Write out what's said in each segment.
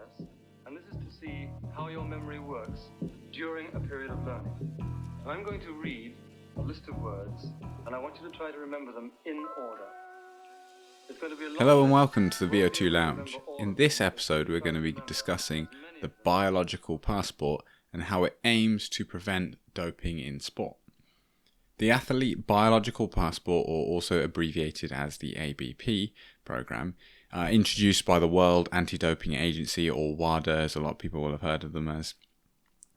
test, and this is to see how your memory works during a period of learning. And I'm going to read a list of words, and I want you to try to remember them in order. It's going to be a long Hello and list. welcome to the You won't VO2 be able to Lounge. remember all In of this them. episode we're going to be Remember discussing as many the of them. biological passport and how it aims to prevent doping in sport. The Athlete Biological Passport, or also abbreviated as the ABP program, introduced by the World Anti-Doping Agency, or WADA, as a lot of people will have heard of them as,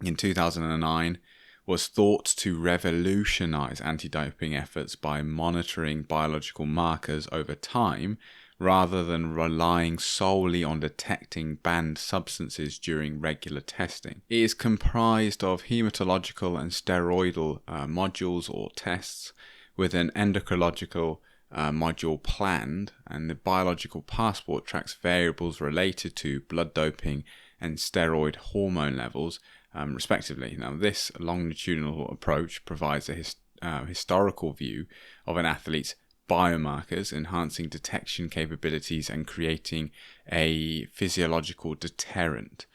in 2009, was thought to revolutionize anti-doping efforts by monitoring biological markers over time rather than relying solely on detecting banned substances during regular testing. It is comprised of haematological and steroidal modules or tests, with an endocrinological module planned, and the biological passport tracks variables related to blood doping and steroid hormone levels, respectively. Now, this longitudinal approach provides a historical view of an athlete's biomarkers, enhancing detection capabilities and creating a physiological deterrent.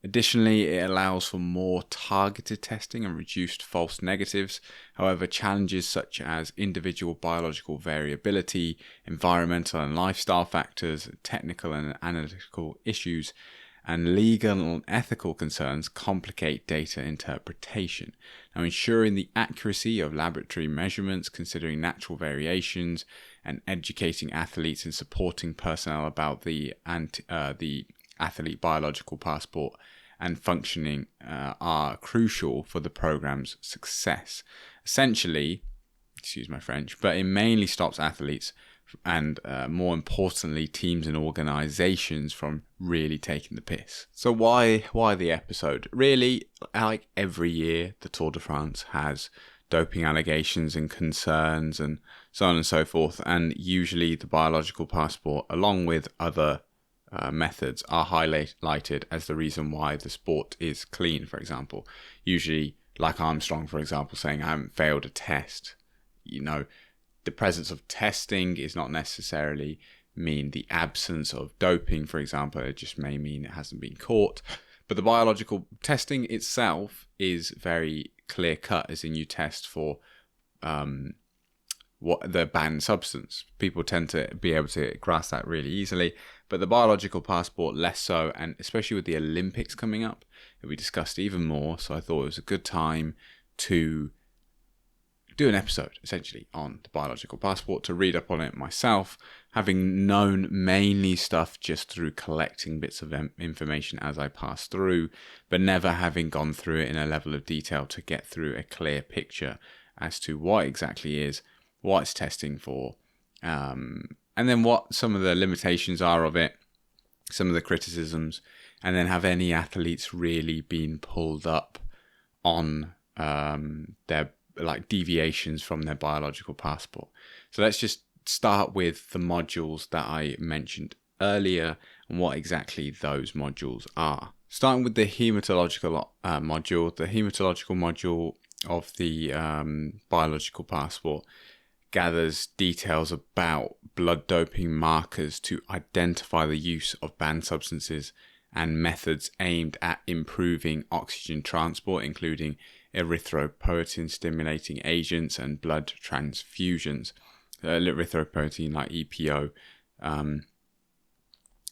Additionally, it allows for more targeted testing and reduced false negatives. However, challenges such as individual biological variability, environmental and lifestyle factors, technical and analytical issues, and legal and ethical concerns complicate data interpretation. Now, ensuring the accuracy of laboratory measurements, considering natural variations, and educating athletes and supporting personnel about the athlete biological passport and functioning are crucial for the program's success. Essentially, excuse my French, but it mainly stops athletes and more importantly teams and organizations from really taking the piss. So why the episode? Really, like every year, the Tour de France has doping allegations and concerns and so on and so forth, and usually the biological passport, along with other methods, are highlighted as the reason why the sport is clean. For example, usually, like Armstrong, for example, saying I haven't failed a test. The presence of testing is not necessarily mean the absence of doping, for example. It just may mean it hasn't been caught. But the biological testing itself is very clear cut, as in you test for what the banned substance. People tend to be able to grasp that really easily, but the biological passport less so, and especially with the Olympics coming up, it'll be discussed even more. So I thought it was a good time to do an episode essentially on the biological passport, to read up on it myself, having known mainly stuff just through collecting bits of information as I pass through, but never having gone through it in a level of detail to get through a clear picture as to what exactly is, what it's testing for, and then what some of the limitations are of it, some of the criticisms, and then have any athletes really been pulled up on their deviations from their biological passport. So let's just start with the modules that I mentioned earlier and what exactly those modules are. Starting with the haematological module. The haematological module of the biological passport gathers details about blood doping markers to identify the use of banned substances and methods aimed at improving oxygen transport, including erythropoietin stimulating agents and blood transfusions. Erythropoietin, like EPO,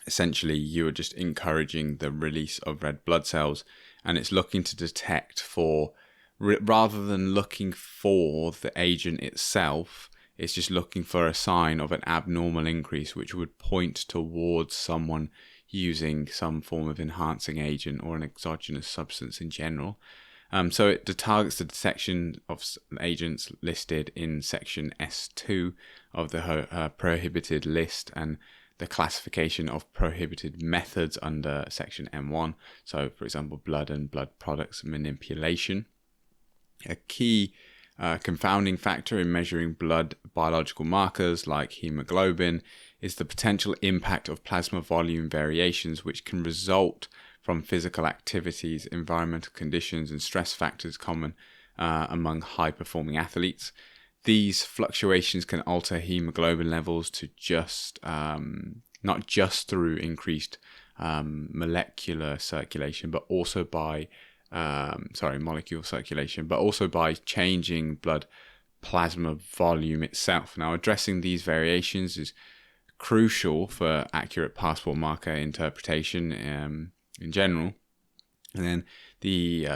essentially you are just encouraging the release of red blood cells, and it's looking to detect for, rather than looking for the agent itself, it's just looking for a sign of an abnormal increase which would point towards someone using some form of enhancing agent or an exogenous substance in general. So it targets the detection of agents listed in section S2 of the prohibited list and the classification of prohibited methods under section M1. So, for example, blood and blood products manipulation. A key confounding factor in measuring blood biological markers like hemoglobin is the potential impact of plasma volume variations, which can result from physical activities, environmental conditions, and stress factors common among high-performing athletes. These fluctuations can alter hemoglobin levels to not just through increased molecular circulation, but also by molecule circulation, but also by changing blood plasma volume itself. Now, addressing these variations is crucial for accurate passport marker interpretation in general. And then the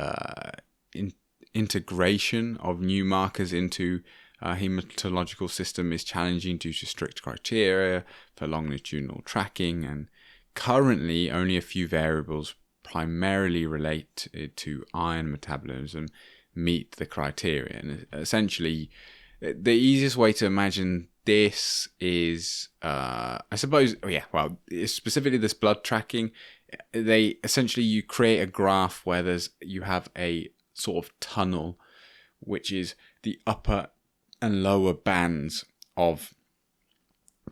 integration of new markers into haematological system is challenging due to strict criteria for longitudinal tracking, and currently only a few variables primarily related to iron metabolism meet the criteria. And essentially, the easiest way to imagine this is, specifically this blood tracking. You create a graph where you have a sort of tunnel, which is the upper and lower bands of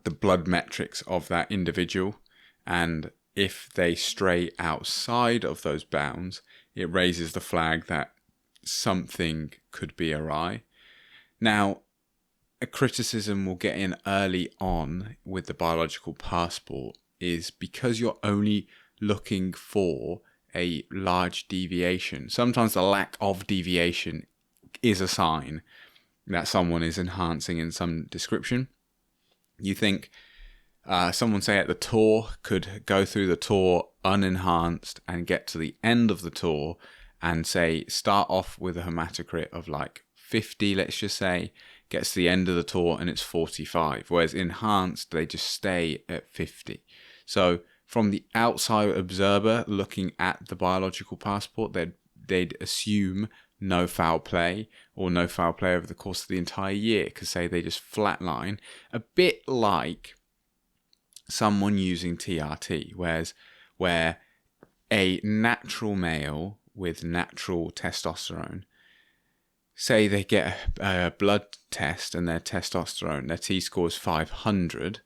the blood metrics of that individual, and if they stray outside of those bounds, it raises the flag that something could be awry. Now, a criticism we'll get in early on with the biological passport is because you're only looking for a large deviation. Sometimes the lack of deviation is a sign that someone is enhancing in some description. You think someone, say at the tour, could go through the tour unenhanced and get to the end of the tour and say start off with a hematocrit of like 50, let's just say, gets to the end of the tour and it's 45, whereas enhanced they just stay at 50. So from the outside observer looking at the biological passport, they'd assume no foul play or no foul play over the course of the entire year, because say they just flatline, a bit like someone using TRT, where a natural male with natural testosterone, say they get a blood test and their testosterone, their T-score is 500,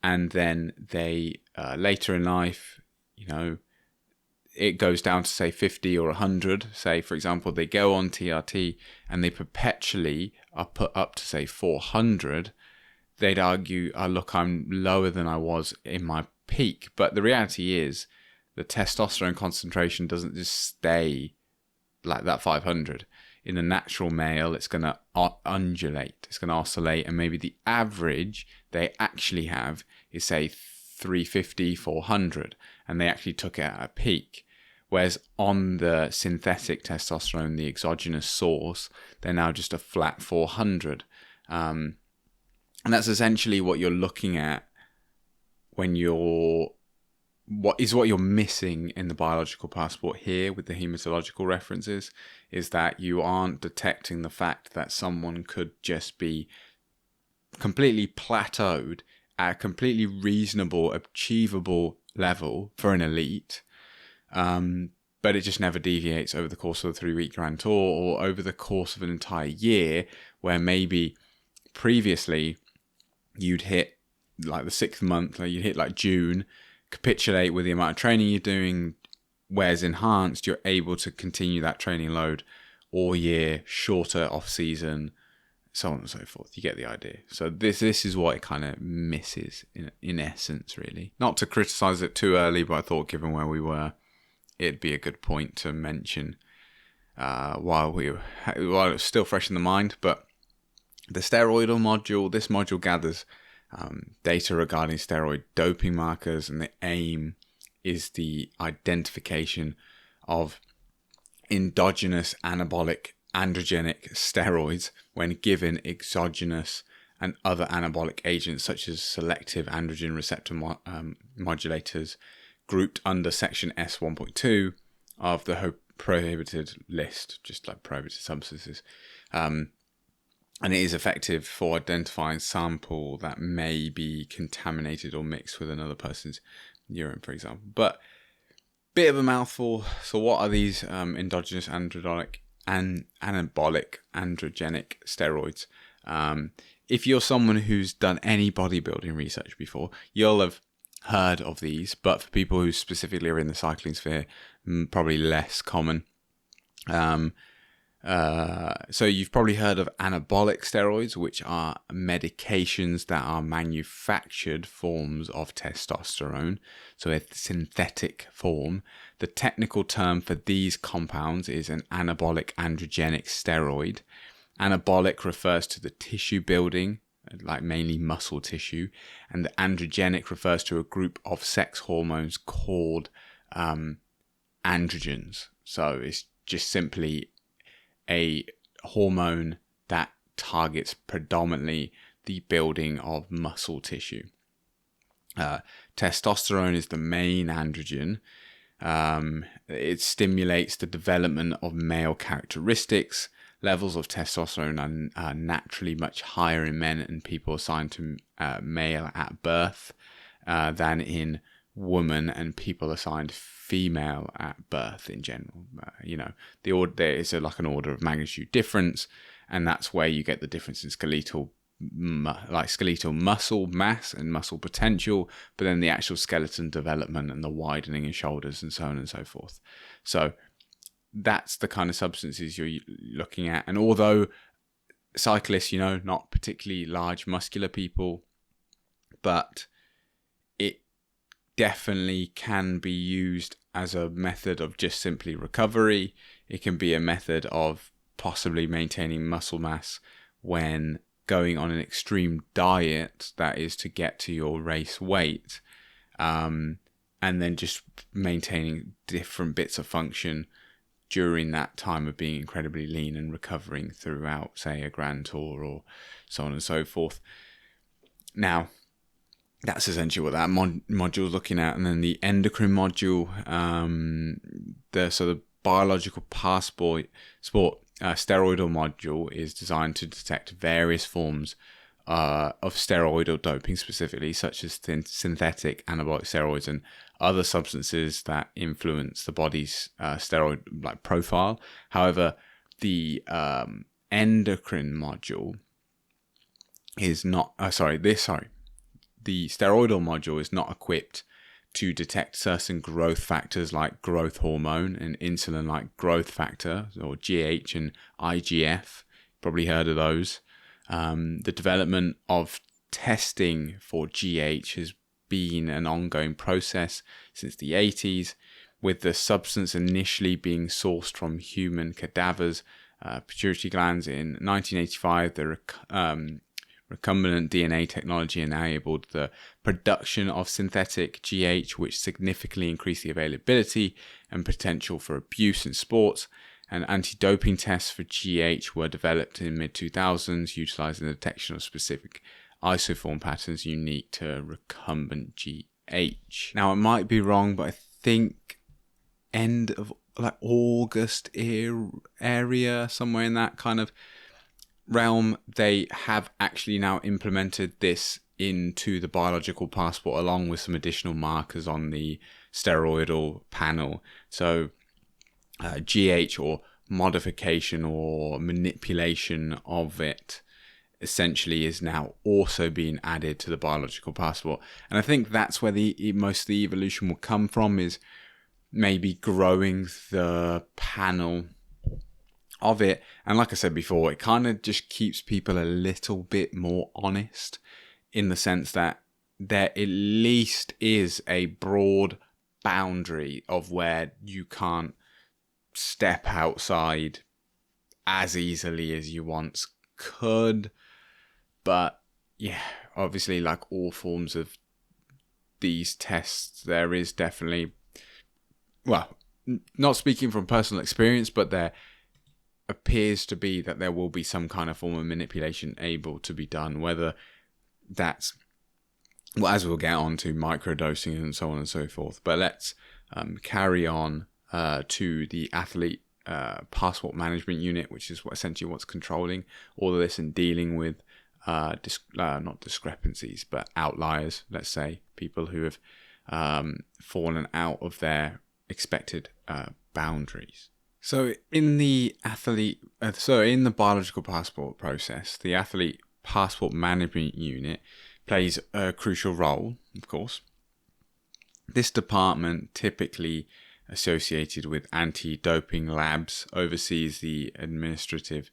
and then they later in life, it goes down to say 50 or 100. Say, for example, they go on TRT and they perpetually are put up to say 400. They'd argue, look, I'm lower than I was in my peak. But the reality is the testosterone concentration doesn't just stay like that 500. In the natural male, it's going to undulate. It's going to oscillate. And maybe the average they actually have is, say, 350, 400. And they actually took it at a peak. Whereas on the synthetic testosterone, the exogenous source, they're now just a flat 400. And that's essentially what you're looking at when what you're missing in the biological passport here with the hematological references, is that you aren't detecting the fact that someone could just be completely plateaued at a completely reasonable, achievable level for an elite, but it just never deviates over the course of a 3-week Grand Tour or over the course of an entire year, where maybe previously you'd hit like the 6th month, you'd hit like June, capitulate with the amount of training you're doing, whereas enhanced, you're able to continue that training load all year, shorter off season, so on and so forth. You get the idea. So this is what it kind of misses in essence, really. Not to criticize it too early, but I thought given where we were, it'd be a good point to mention while it was still fresh in the mind. But the steroidal module, this module gathers data regarding steroid doping markers, and the aim is the identification of endogenous anabolic androgenic steroids when given exogenous and other anabolic agents such as selective androgen receptor modulators, grouped under section S1.2 of the prohibited list, just like prohibited substances. And it is effective for identifying sample that may be contaminated or mixed with another person's urine, for example. But bit of a mouthful. So what are these endogenous anabolic androgenic steroids? If you're someone who's done any bodybuilding research before, you'll have heard of these, but for people who specifically are in the cycling sphere, probably less common. So you've probably heard of anabolic steroids, which are medications that are manufactured forms of testosterone, so a synthetic form. The technical term for these compounds is an anabolic androgenic steroid. Anabolic refers to the tissue building, like mainly muscle tissue, and the androgenic refers to a group of sex hormones called androgens. So it's just simply a hormone that targets predominantly the building of muscle tissue. Testosterone is the main androgen. It stimulates the development of male characteristics. Levels of testosterone are naturally much higher in men and people assigned to male at birth than in women and people assigned female at birth in general. There is like an order of magnitude difference, and that's where you get the difference in skeletal muscle mass and muscle potential, but then the actual skeleton development and the widening in shoulders and so on and so forth. So that's the kind of substances you're looking at. And although cyclists, not particularly large muscular people, but it definitely can be used as a method of just simply recovery. It can be a method of possibly maintaining muscle mass when going on an extreme diet, that is to get to your race weight, and then just maintaining different bits of function during that time of being incredibly lean and recovering throughout, say, a grand tour or so on and so forth. Now, that's essentially what that module is looking at. And then the endocrine module, the biological passport steroidal module is designed to detect various forms of steroidal doping specifically, such as synthetic anabolic steroids and other substances that influence the body's steroid profile. However, the endocrine module is not. The steroidal module is not equipped to detect certain growth factors like growth hormone and insulin like growth factor, or GH and IGF. Probably heard of those. The development of testing for GH has been an ongoing process since the 80s, with the substance initially being sourced from human cadavers, pituitary glands. In 1985, the recombinant DNA technology enabled the production of synthetic GH, which significantly increased the availability and potential for abuse in sports. And anti-doping tests for GH were developed in mid-2000s, utilizing the detection of specific isoform patterns unique to recombinant GH. Now, I might be wrong, but I think end of August area, somewhere in that kind of realm, they have actually now implemented this into the biological passport along with some additional markers on the steroidal panel. So GH, or modification or manipulation of it, essentially is now also being added to the biological passport. And I think that's where most of the evolution will come from, is maybe growing the panel of it. And like I said before, it kind of just keeps people a little bit more honest, in the sense that there at least is a broad boundary of where you can't step outside as easily as you once could. But yeah, obviously, like all forms of these tests, there is definitely, well, not speaking from personal experience, but there appears to be that there will be some kind of form of manipulation able to be done, whether that's, well, as we'll get on to, microdosing and so on and so forth. But let's carry on to the athlete passport management unit, which is essentially what's controlling all of this and dealing with not discrepancies, but outliers, let's say, people who have fallen out of their expected boundaries. So in the biological passport process, the athlete passport management unit plays a crucial role, of course. This department typically associated with anti-doping labs, oversees the administrative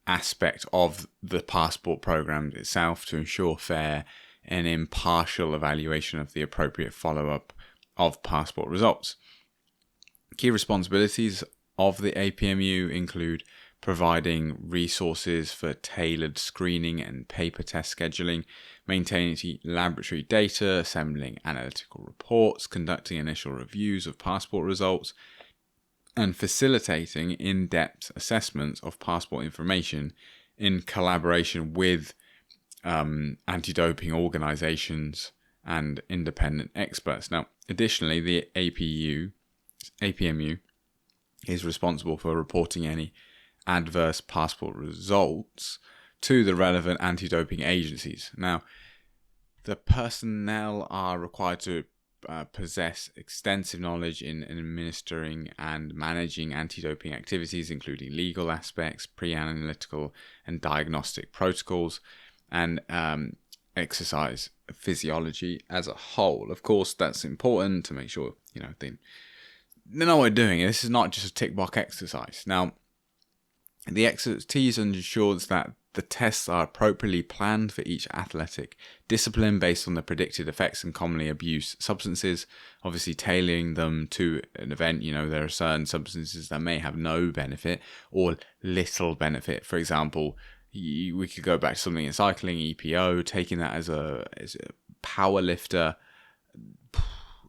aspect of the passport program itself to ensure fair and impartial evaluation of the appropriate follow-up of passport results. Key responsibilities of the APMU include providing resources for tailored screening and paper test scheduling, maintaining laboratory data, assembling analytical reports, conducting initial reviews of passport results, and facilitating in-depth assessments of passport information in collaboration with anti-doping organizations and independent experts. Now, additionally, the APMU is responsible for reporting any adverse passport results to the relevant anti-doping agencies. Now, the personnel are required to possess extensive knowledge in administering and managing anti-doping activities, including legal aspects, pre-analytical and diagnostic protocols, and exercise physiology as a whole. Of course, that's important to make sure they know what they're doing. This is not just a tick box exercise. Now, the expertise ensures that the tests are appropriately planned for each athletic discipline based on the predicted effects and commonly abused substances, obviously tailoring them to an event. There are certain substances that may have no benefit or little benefit. For example, we could go back to something in cycling, EPO, taking that as a power lifter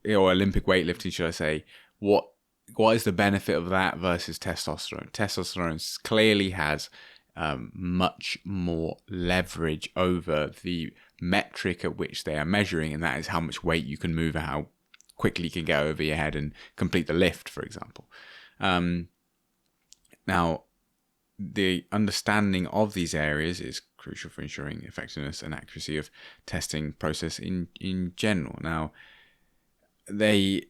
or Olympic weightlifting, should I say. What is the benefit of that versus testosterone? Testosterone clearly has much more leverage over the metric at which they are measuring, and that is how much weight you can move, how quickly you can get over your head and complete the lift, for example. Now, the understanding of these areas is crucial for ensuring effectiveness and accuracy of testing process in general. Now, they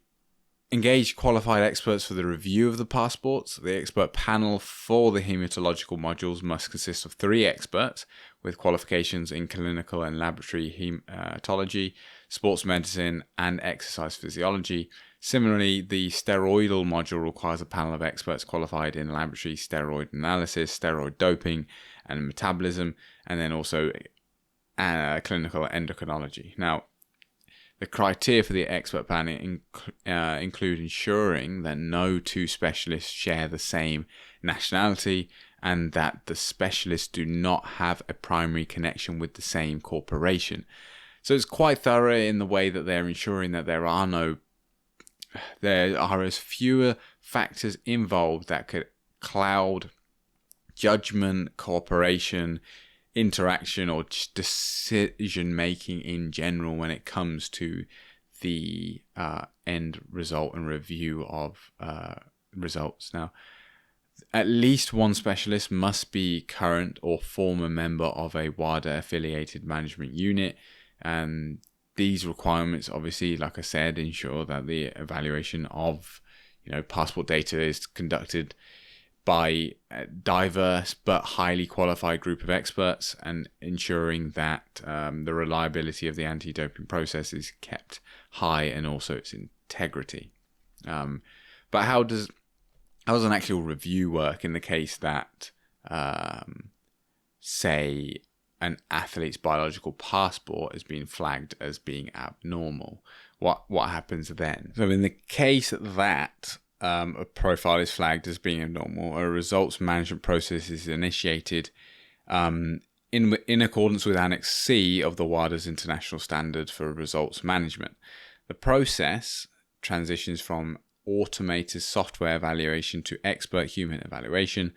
engage qualified experts for the review of the passports. The expert panel for the haematological modules must consist of 3 experts with qualifications in clinical and laboratory hematology, sports medicine, and exercise physiology. Similarly, the steroidal module requires a panel of experts qualified in laboratory steroid analysis, steroid doping, and metabolism, and then also clinical endocrinology. Now, the criteria for the expert panel include ensuring that no 2 specialists share the same nationality and that the specialists do not have a primary connection with the same corporation. So it's quite thorough in the way that they're ensuring that there are as fewer factors involved that could cloud judgment, cooperation, interaction, or decision making in general when it comes to the end result and review of results. Now, at least one specialist must be current or former member of a WADA affiliated management unit, and these requirements, obviously, like I said, ensure that the evaluation of passport data is conducted by a diverse but highly qualified group of experts, and ensuring that the reliability of the anti-doping process is kept high and also its integrity. But how does an actual review work in the case that, say, an athlete's biological passport has been flagged as being abnormal? What happens then? So in the case that a profile is flagged as being abnormal, a results management process is initiated in accordance with Annex C of the WADA's International Standard for Results Management. The process transitions from automated software evaluation to expert human evaluation,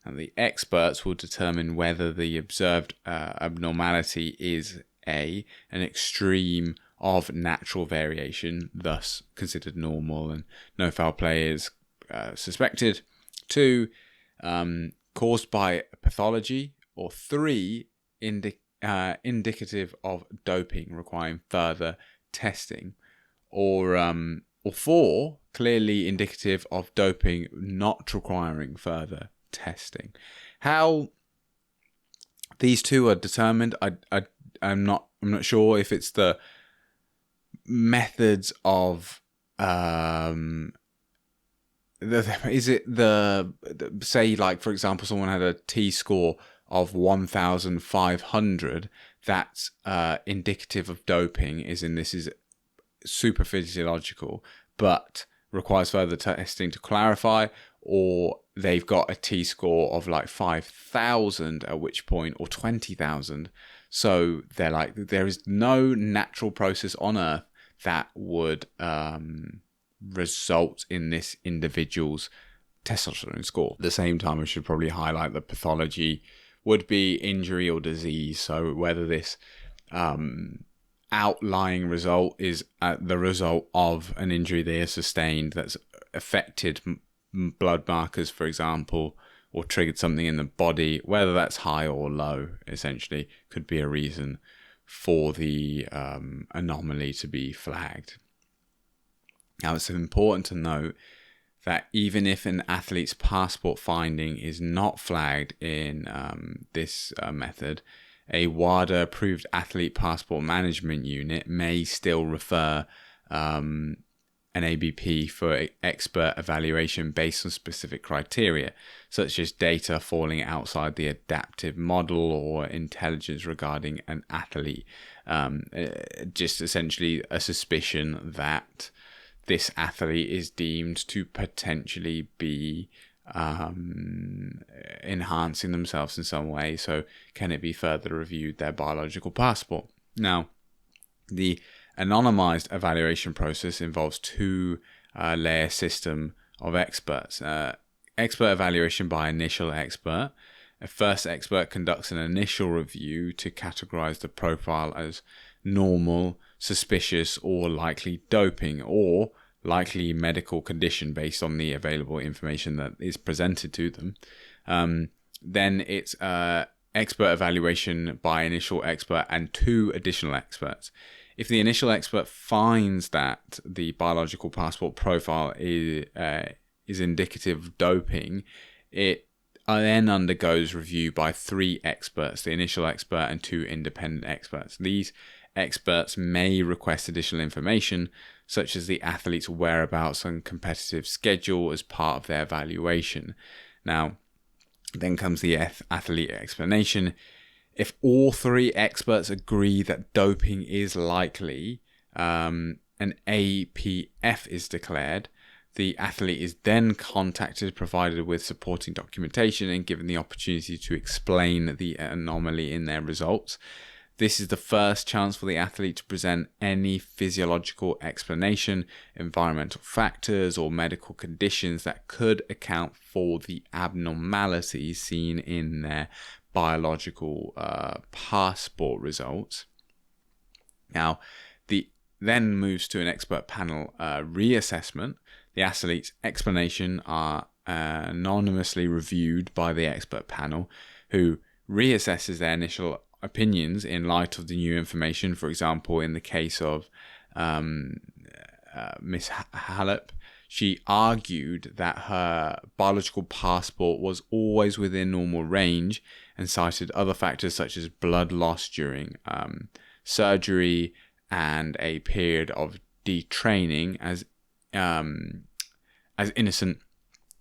and the experts will determine whether the observed abnormality is an extreme of natural variation, thus considered normal and no foul play is suspected. 2, caused by pathology, or 3, indicative of doping requiring further testing, or 4, clearly indicative of doping not requiring further testing. How these 2 are determined, I'm not sure if it's the methods of is it say, like, for example, someone had a T-score of 1,500, that's indicative of doping, this is super physiological, but requires further testing to clarify, or they've got a T-score of like 5,000, at which point, or 20,000. So they're like, there is no natural process on Earth that would result in this individual's testosterone score. At the same time, I should probably highlight that pathology would be injury or disease. So whether this outlying result is the result of an injury they have sustained that's affected blood markers, for example, or triggered something in the body, whether that's high or low, essentially, could be a reason for the anomaly to be flagged. Now, it's important to note that even if an athlete's passport finding is not flagged in this method, a WADA-approved athlete passport management unit may still refer an ABP for expert evaluation based on specific criteria, such as data falling outside the adaptive model or intelligence regarding an athlete. Just essentially a suspicion that this athlete is deemed to potentially be enhancing themselves in some way. So can it be further reviewed, their biological passport? Now, the anonymized evaluation process involves two-layer system of experts. Expert evaluation by initial expert. A first expert conducts an initial review to categorize the profile as normal, suspicious, or likely doping, or likely medical condition based on the available information that is presented to them. Then it's expert evaluation by initial expert and two additional experts. If the initial expert finds that the biological passport profile is indicative of doping, it then undergoes review by three experts, the initial expert and two independent experts. These experts may request additional information, such as the athlete's whereabouts and competitive schedule, as part of their evaluation. Now, then comes the athlete explanation. If all three experts agree that doping is likely, an APF is declared. The athlete is then contacted, provided with supporting documentation, and given the opportunity to explain the anomaly in their results. This is the first chance for the athlete to present any physiological explanation, environmental factors, or medical conditions that could account for the abnormalities seen in their biological passport results. Now, then moves to an expert panel reassessment. The athlete's explanation are anonymously reviewed by the expert panel, who reassesses their initial opinions in light of the new information. For example, in the case of Miss Halep, she argued that her biological passport was always within normal range and cited other factors such as blood loss during surgery and a period of detraining as innocent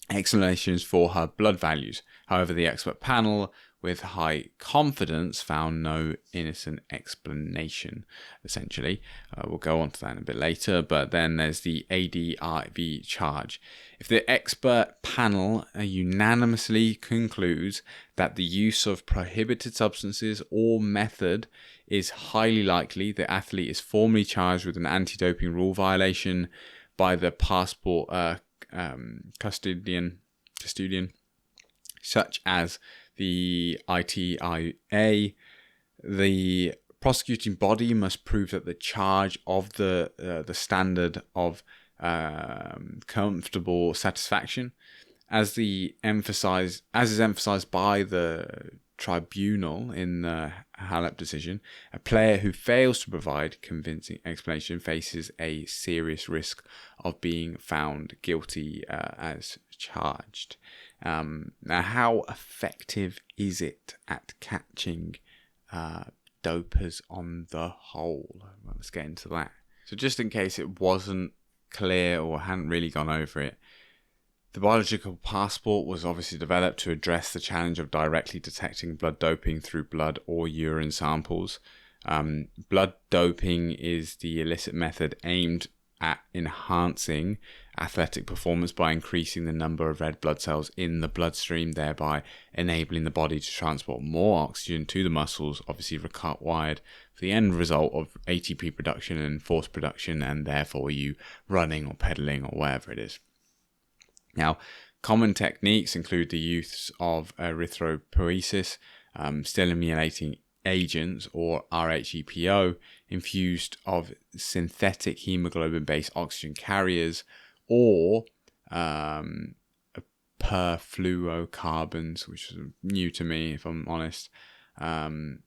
explanations for her blood values. However, the expert panel, with high confidence, found no innocent explanation, essentially. We'll go on to that in a bit later, but then there's the ADIV charge. If the expert panel unanimously concludes that the use of prohibited substances or method is highly likely, the athlete is formally charged with an anti-doping rule violation by the passport custodian, such as the ITIA. The prosecuting body must prove that the charge of the standard of comfortable satisfaction, as is emphasized by the tribunal in the Halep decision. A player who fails to provide convincing explanation faces a serious risk of being found guilty as charged. Now, how effective is it at catching dopers on the whole? Well, let's get into that. So just in case it wasn't clear or hadn't really gone over it, The biological passport was obviously developed to address the challenge of directly detecting blood doping through blood or urine samples. Blood doping is the illicit method aimed at enhancing athletic performance by increasing the number of red blood cells in the bloodstream, thereby enabling the body to transport more oxygen to the muscles, obviously required for the end result of ATP production and force production, and therefore you running or pedaling or whatever it is. Now, common techniques include the use of erythropoiesis, stimulating agents, or RHEPO, infused of synthetic hemoglobin-based oxygen carriers, or perfluorocarbons, which is new to me if I'm honest, or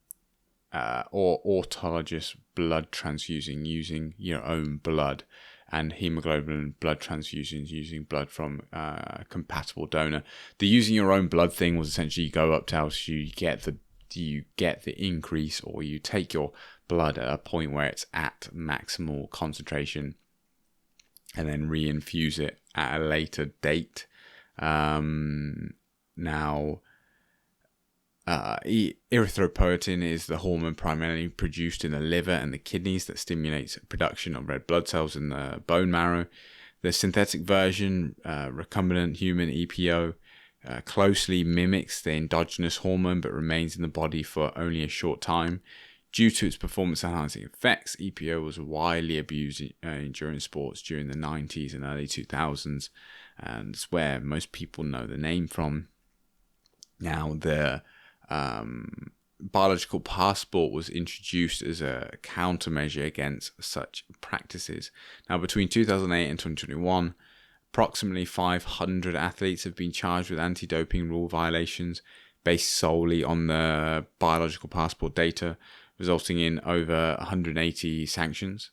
autologous blood transfusing using your own blood, and hemoglobin blood transfusions using blood from a compatible donor. The using your own blood thing was essentially you go up to house, you get the increase, or you take your blood at a point where it's at maximal concentration and then reinfuse it at a later date. Erythropoietin is the hormone primarily produced in the liver and the kidneys that stimulates production of red blood cells in the bone marrow. The synthetic version, recombinant human EPO, closely mimics the endogenous hormone but remains in the body for only a short time. Due to its performance-enhancing effects, EPO was widely abused in endurance sports during the 90s and early 2000s, and it's where most people know the name from. Now, the biological passport was introduced as a countermeasure against such practices. Now, between 2008 and 2021, approximately 500 athletes have been charged with anti-doping rule violations based solely on the biological passport data, resulting in over 180 sanctions.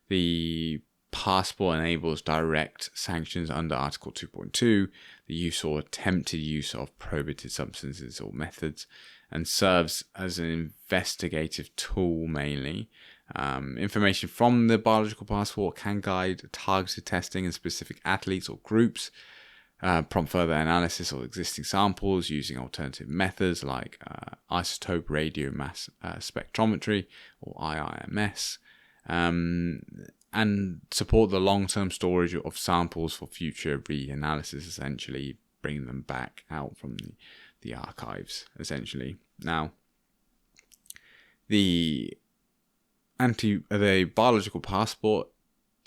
The passport enables direct sanctions under Article 2.2, the use or attempted use of prohibited substances or methods, and serves as an investigative tool mainly. Information from the biological passport can guide targeted testing in specific athletes or groups, prompt further analysis of existing samples using alternative methods like isotope radiomass spectrometry, or IRMS, and support the long-term storage of samples for future reanalysis, essentially bringing them back out from the archives, essentially. Now, the biological passport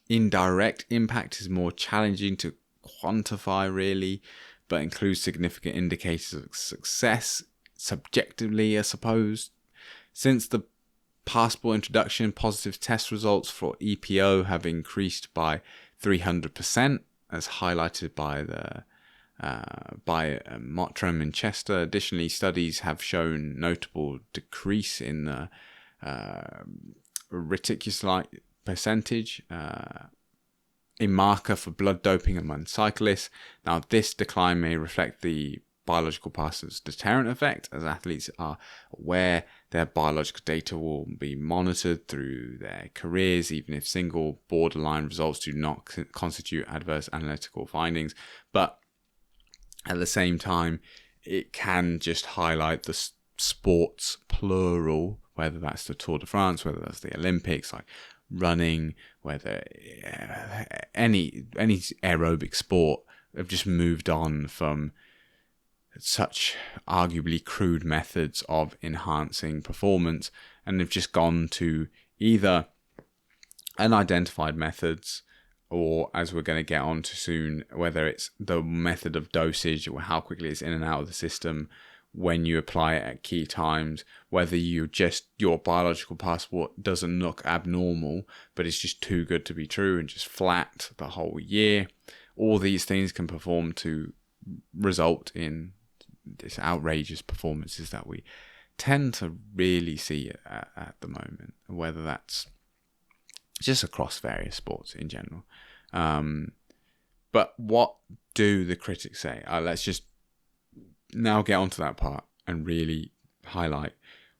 indirect impact is more challenging to quantify, really, but includes significant indicators of success subjectively, I suppose. Since the passport introduction, positive test results for EPO have increased by 300%, as highlighted by Mottram and Chester. Additionally, studies have shown notable decrease in the reticulocyte percentage, a marker for blood doping among cyclists. Now, this decline may reflect the biological passport's deterrent effect, as athletes are aware their biological data will be monitored through their careers, even if single borderline results do not constitute adverse analytical findings. But at the same time, it can just highlight the sports plural, whether that's the Tour de France, whether that's the Olympics, like running, whether any aerobic sport have just moved on from such arguably crude methods of enhancing performance, and they've just gone to either unidentified methods, or, as we're going to get on to soon, whether it's the method of dosage or how quickly it's in and out of the system when you apply it at key times, whether your biological passport doesn't look abnormal, but it's just too good to be true and just flat the whole year. All these things can perform to result in this outrageous performances that we tend to really see at the moment, whether that's just across various sports in general. But what do the critics say? Let's just now get onto that part and really highlight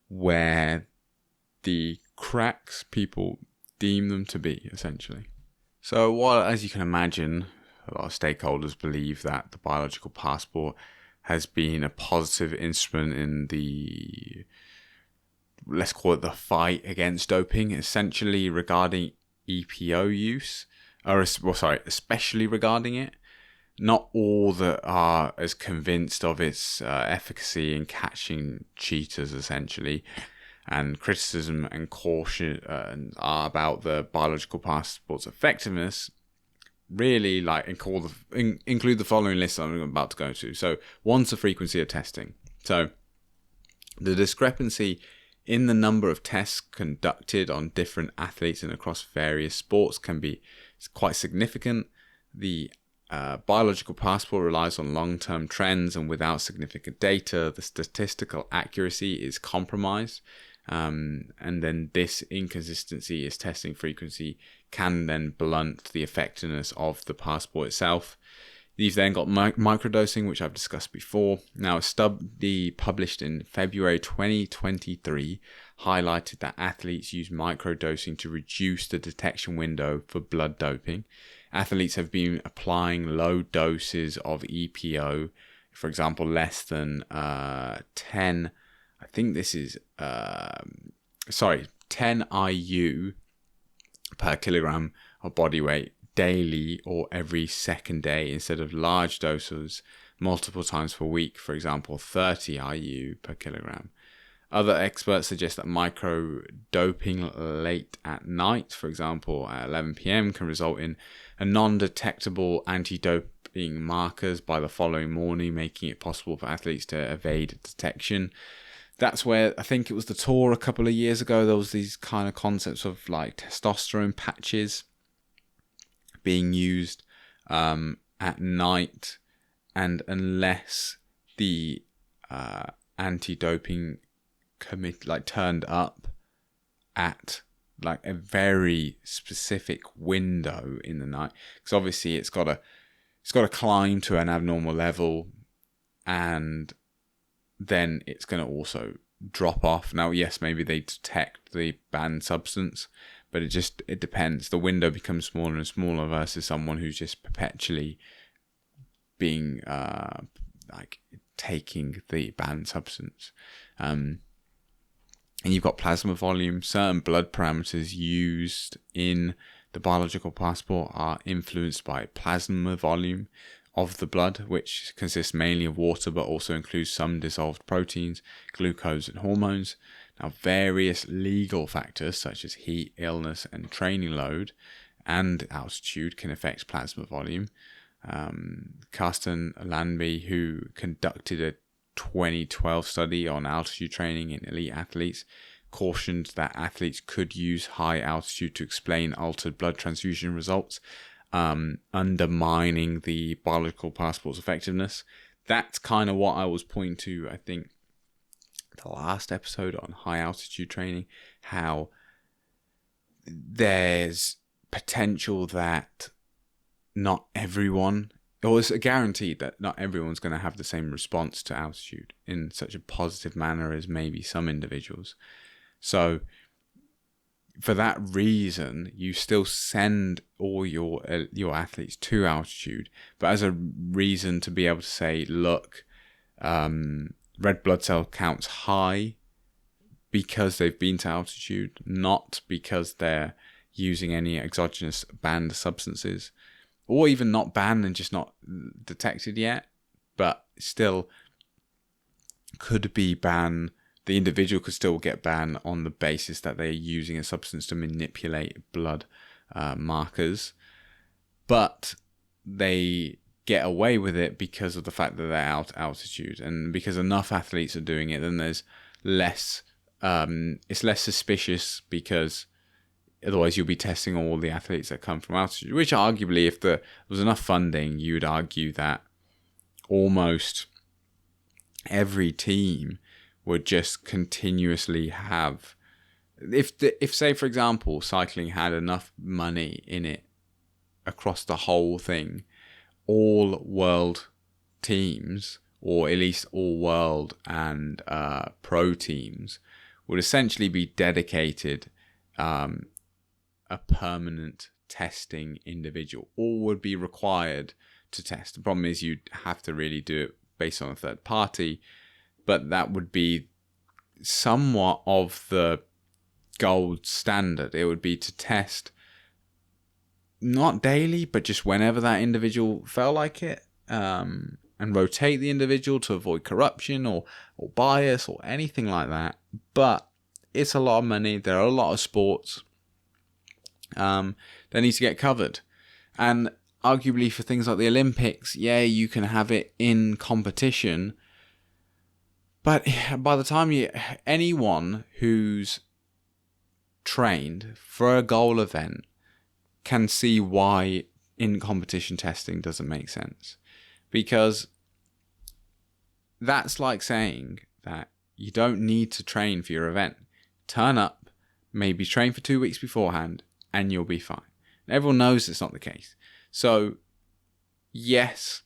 where the cracks people deem them to be, essentially. So, as you can imagine, a lot of stakeholders believe that the biological passport has been a positive instrument in the, let's call it, the fight against doping, essentially regarding EPO use, especially regarding it. Not all that are as convinced of its efficacy in catching cheaters, essentially. And criticism and caution are about the biological passport's effectiveness. Really, include the following list I'm about to go to. So, one's the frequency of testing. So, the discrepancy in the number of tests conducted on different athletes and across various sports can be quite significant. The biological passport relies on long-term trends, and without significant data, the statistical accuracy is compromised. And then this inconsistency is testing frequency can then blunt the effectiveness of the passport itself. You've then got microdosing, which I've discussed before. Now, a study published in February 2023 highlighted that athletes use microdosing to reduce the detection window for blood doping. Athletes have been applying low doses of EPO, for example, less than 10. I think this is 10 IU per kilogram of body weight daily or every second day, instead of large doses multiple times per week, for example 30 IU per kilogram. Other experts suggest that micro-doping late at night, for example at 11 p.m, can result in a non-detectable anti-doping markers by the following morning, making it possible for athletes to evade detection. That's where, I think it was the tour a couple of years ago, there was these kind of concepts of like testosterone patches being used at night, and unless the anti-doping committee turned up at a very specific window in the night, because obviously it's got to climb to an abnormal level, and then it's going to also drop off. Now, yes, maybe they detect the banned substance, but it depends. The window becomes smaller and smaller versus someone who's just perpetually being taking the banned substance. And you've got plasma volume. Certain blood parameters used in the biological passport are influenced by plasma volume of the blood, which consists mainly of water but also includes some dissolved proteins, glucose and hormones. Now, various legal factors such as heat, illness and training load and altitude can affect plasma volume. Carsten Landby, who conducted a 2012 study on altitude training in elite athletes, cautioned that athletes could use high altitude to explain altered blood transfusion results, undermining the biological passport's effectiveness. That's kind of what I was pointing to, I think, the last episode on high altitude training, how there's potential that not everyone, or it's a guarantee that not everyone's going to have the same response to altitude in such a positive manner as maybe some individuals. So for that reason, you still send all your athletes to altitude, but as a reason to be able to say, look, red blood cell counts high because they've been to altitude, not because they're using any exogenous banned substances, or even not banned and just not detected yet, but still could be banned. The individual could still get banned on the basis that they're using a substance to manipulate blood markers, but they get away with it because of the fact that they're out altitude, and because enough athletes are doing it, then there's less. It's less suspicious, because otherwise you'll be testing all the athletes that come from altitude. Which arguably, if there was enough funding, you would argue that almost every team would just continuously have. If say for example cycling had enough money in it across the whole thing, all world teams, or at least all world and pro teams, would essentially be dedicated a permanent testing individual, or would be required to test. The problem is you'd have to really do it based on a third party, but that would be somewhat of the gold standard. It would be to test not daily, but just whenever that individual felt like it, and rotate the individual to avoid corruption or bias or anything like that. But it's a lot of money. There are a lot of sports that need to get covered. And arguably for things like the Olympics, yeah, you can have it in competition. But by the time anyone who's trained for a goal event can see why in competition testing doesn't make sense. Because that's like saying that you don't need to train for your event. Turn up, maybe train for 2 weeks beforehand, and you'll be fine. Everyone knows it's not the case. So, yes,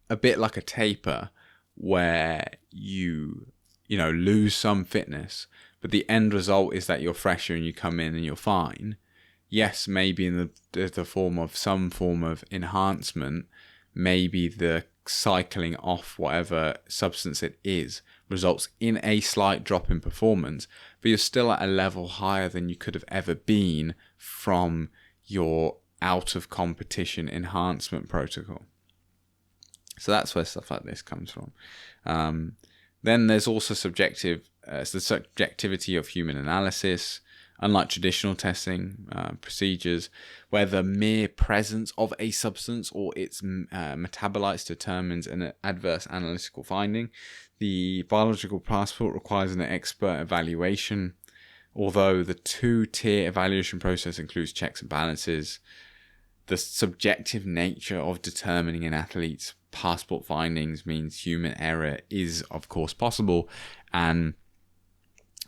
a bit like a taper where you lose some fitness, but the end result is that you're fresher and you come in and you're fine. Yes, maybe in the form of some form of enhancement, maybe the cycling off whatever substance it is results in a slight drop in performance, but you're still at a level higher than you could have ever been from your out of competition enhancement protocol. So that's where stuff like this comes from. Then there's also the subjectivity of human analysis. Unlike traditional testing procedures, where the mere presence of a substance or its metabolites determines an adverse analytical finding, the biological passport requires an expert evaluation. Although the 2-tier evaluation process includes checks and balances, the subjective nature of determining an athlete's passport findings means human error is, of course, possible, and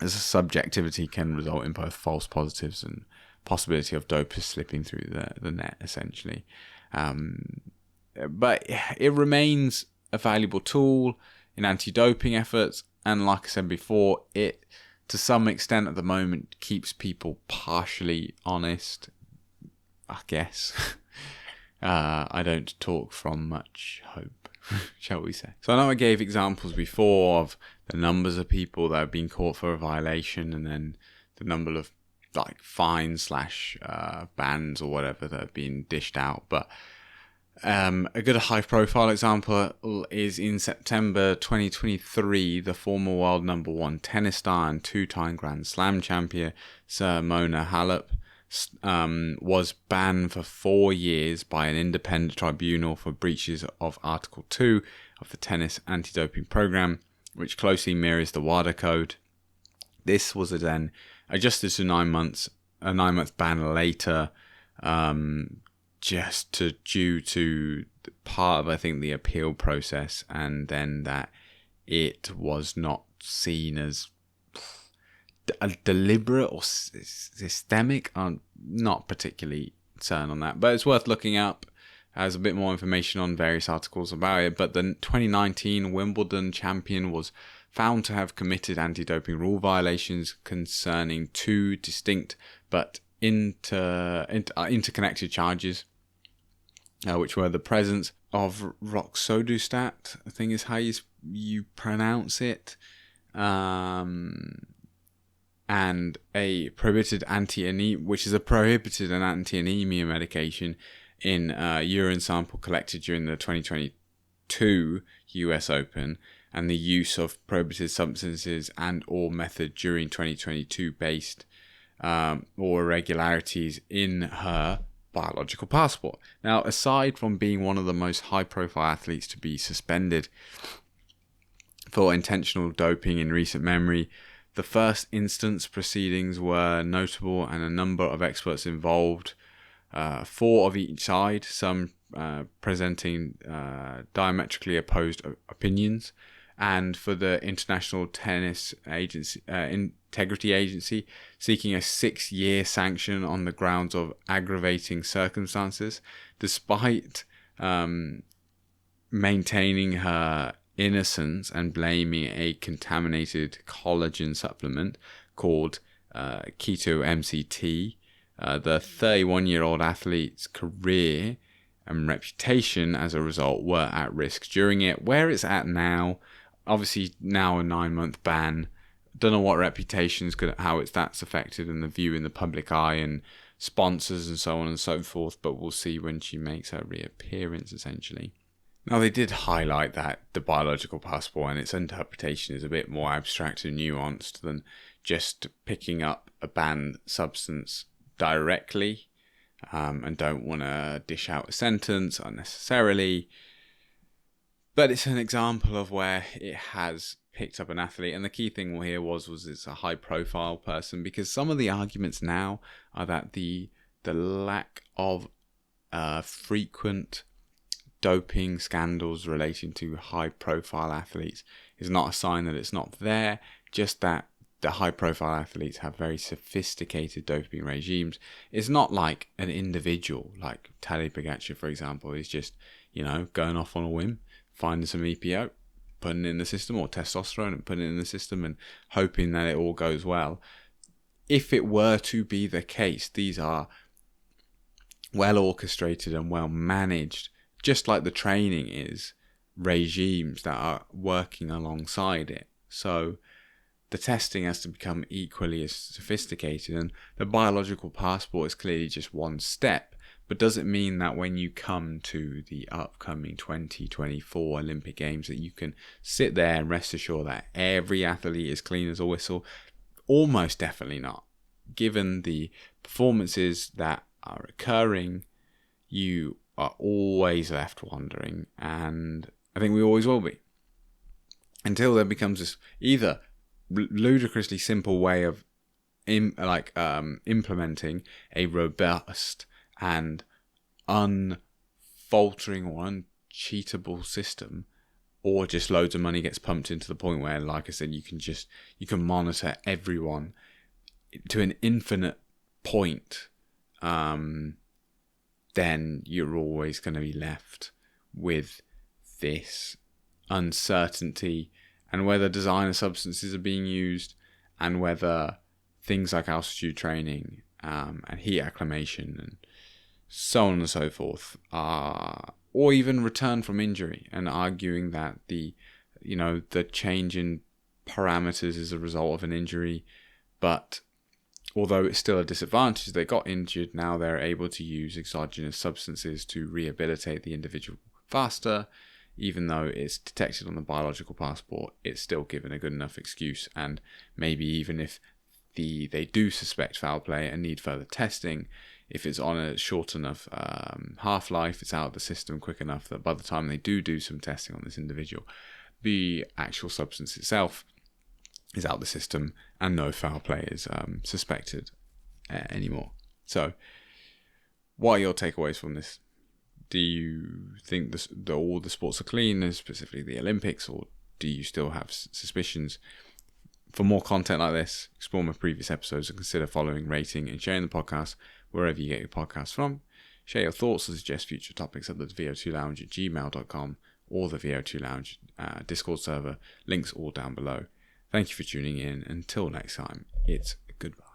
as a subjectivity can result in both false positives and possibility of dopers slipping through the net, essentially. But it remains a valuable tool in anti-doping efforts, and like I said before, it to some extent at the moment keeps people partially honest, I guess. I don't talk from much hope, shall we say. So I know I gave examples before of the numbers of people that have been caught for a violation, and then the number of fines / bans or whatever that have been dished out. But a good high profile example is in September 2023, the former world number 1 tennis star and 2-time Grand Slam champion Simona Halep was banned for 4 years by an independent tribunal for breaches of Article 2 of the tennis anti-doping program, which closely mirrors the WADA code. This was then adjusted to 9 months, a 9-month ban later, due to part of, I think, the appeal process, and then that it was not seen as a deliberate or systemic. I'm not particularly certain on that, but it's worth looking up. Has a bit more information on various articles about it. But the 2019 Wimbledon champion was found to have committed anti-doping rule violations concerning 2 distinct but interconnected charges, which were the presence of roxadustat, I think is how you pronounce it, and a prohibited which is a prohibited anti-anemia medication in a urine sample collected during the 2022 US Open, and the use of prohibited substances and or method during 2022 based or irregularities in her biological passport. Now, aside from being one of the most high-profile athletes to be suspended for intentional doping in recent memory, the first instance proceedings were notable, and a number of experts involved, 4 of each side, some presenting diametrically opposed opinions. And for the International Tennis Agency, Integrity Agency, seeking a 6-year sanction on the grounds of aggravating circumstances, despite maintaining her innocence and blaming a contaminated collagen supplement called keto MCT The 31-year-old athlete's career and reputation as a result were at risk during it. Where it's at now, obviously now a 9-month ban. Don't know what reputation's how that's affected in the view in the public eye and sponsors and so on and so forth, but we'll see when she makes her reappearance essentially. Now, they did highlight that the biological passport and its interpretation is a bit more abstract and nuanced than just picking up a banned substance directly, and don't want to dish out a sentence unnecessarily. But it's an example of where it has picked up an athlete, and the key thing here was it's a high-profile person, because some of the arguments now are that the lack of frequent doping scandals relating to high-profile athletes is not a sign that it's not there, just that the high-profile athletes have very sophisticated doping regimes. It's not like an individual, like Tadej Pogačar, for example, is just, going off on a whim, finding some EPO, putting it in the system, or testosterone and putting it in the system and hoping that it all goes well. If it were to be the case, these are well orchestrated and well managed, just like the training is, regimes that are working alongside it. So the testing has to become equally as sophisticated, and the biological passport is clearly just one step. But does it mean that when you come to the upcoming 2024 Olympic Games that you can sit there and rest assured that every athlete is clean as a whistle? Almost definitely not. Given the performances that are occurring, you are always left wondering, and I think we always will be, until there becomes this either ludicrously simple way of implementing a robust and unfaltering or uncheatable system, or just loads of money gets pumped into the point where, like I said, you can monitor everyone to an infinite point, then you're always going to be left with this uncertainty, and whether designer substances are being used, and whether things like altitude training and heat acclimation and so on and so forth or even return from injury, and arguing that the change in parameters is a result of an injury, but although it's still a disadvantage, they got injured, now they're able to use exogenous substances to rehabilitate the individual faster. Even though it's detected on the biological passport, it's still given a good enough excuse, and maybe even if they do suspect foul play and need further testing, if it's on a short enough half-life, it's out of the system quick enough that by the time they do some testing on this individual, the actual substance itself is out of the system and no foul play is suspected anymore. So, what are your takeaways from this? Do you think all the sports are clean, specifically the Olympics, or do you still have suspicions? For more content like this, explore my previous episodes and consider following, rating, and sharing the podcast wherever you get your podcasts from. Share your thoughts or suggest future topics at the vo2lounge@gmail.com or the VO2 Lounge Discord server. Links all down below. Thank you for tuning in. Until next time, it's goodbye.